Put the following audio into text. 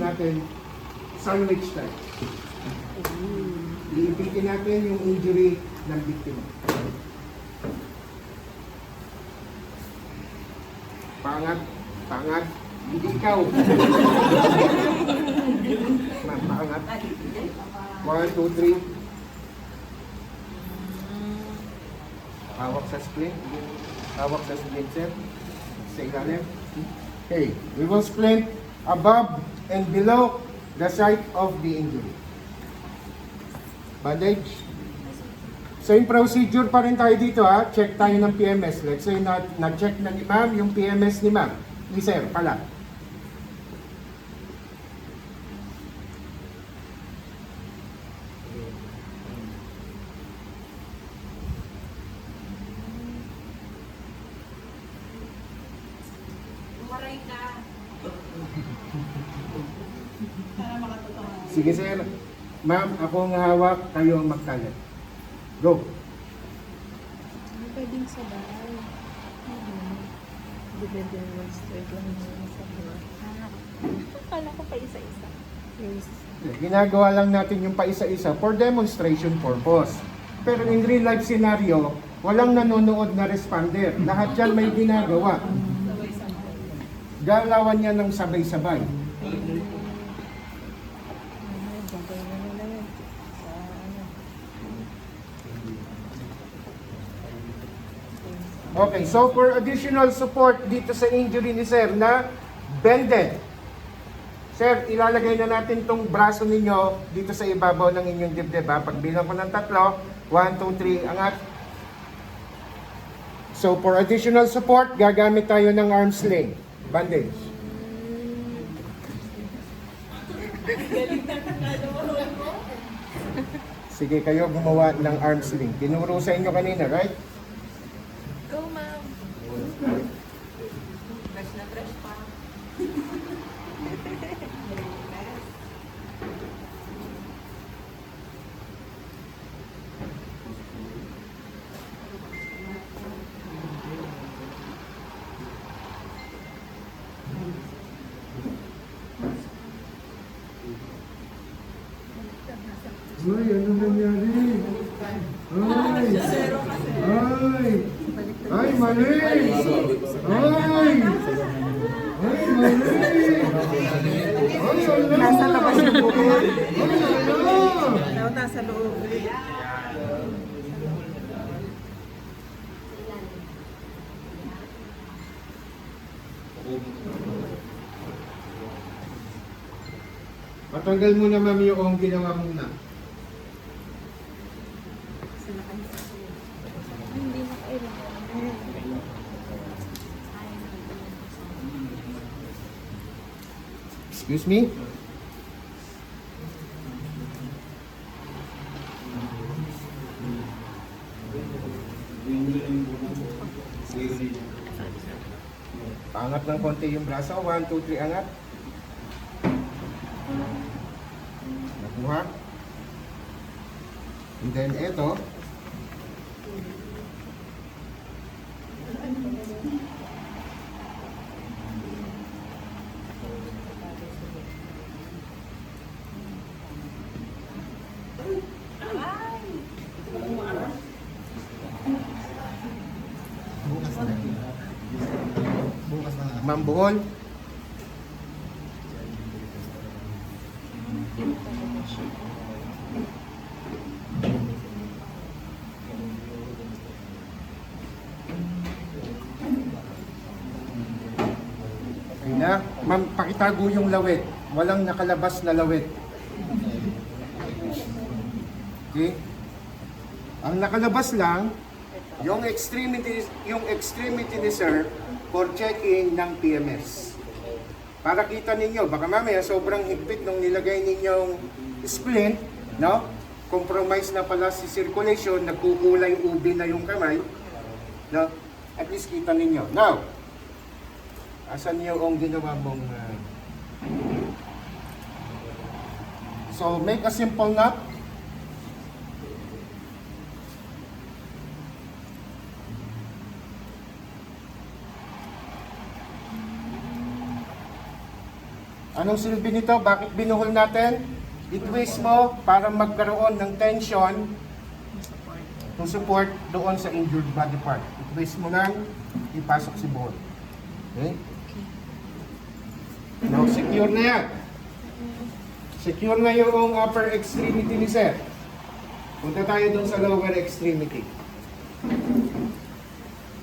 natin sandwich type. Iipitin natin yung injury ng biktima. Pangat, pangat, hindi ikaw. Pangat. 1, 2, 3. Hawak sa splint. Hawak sa splint, sir. Sa ilalim. Okay, we will splint above and below the site of the injury. Bandage. Same procedure pa rin tayo dito ha. Check tayo ng PMS. Let's say na-check na ni ma'am yung PMS ni ma'am. Ni sir pala. Maray ka. Para makatotoo. Sige sir. Ma'am, ako ang hawak, kayo ang magkalat. Go. Hindi pwedeng sabay. Depende naman straight lang naman sa buwan. Akala ko pa isa-isa. Yes. Ginagawa lang natin yung paisa-isa for demonstration purpose. Pero in real life scenario, walang nanonood na responder. Lahat yan may ginagawa. Galawan niya ng sabay-sabay. Bagay na nila yun. Sa ano. Okay, so for additional support dito sa injury ni Sir na bended. Sir, ilalagay na natin tong braso ninyo dito sa ibabaw ng inyong dibdib. Pagbilang ko ng 3, 1, 2, 3, angat. So for additional support, gagamit tayo ng arm sling. Bandage. Sige, kayo gumawa ng arm sling. Tinuro sa inyo kanina, right? Go, ma'am. Fresh na fresh pa. Ay, ano nangyari? Ay! Ay! Ay, mali! Ay! Ay, mali! Ay, ala! Nasa labas yung buko. Ay, ala! Nasa loob. Patanggal mo na mami yung ginawa muna. Hindi na kailangan. Excuse me? Angat ng konti yung braso. 1, 2, 3, angat. Nakuha. And then ito. Mambuhol. Okay na. Ma'am, pakitago yung lawit. Walang nakalabas na lawit. Okay? Ang nakalabas lang, yung extremity ni sir for checking ng PMS. Para kita ninyo, baka mamaya sobrang higpit nung nilagay ninyong splint, no? Compromise na pala si circulation, nagkukulay ubi na yung kamay, no? At least kita ninyo. Now, asan yung ginawa mong so make a simple knot. Anong silbi nito? Bakit binuhol natin? I-twist mo para magkaroon ng tension to support doon sa injured body part. I-twist mo lang, ipasok si buhol. Okay? Now, secure na yan. Secure na yung upper extremity ni sir. Punta tayo doon sa lower extremity.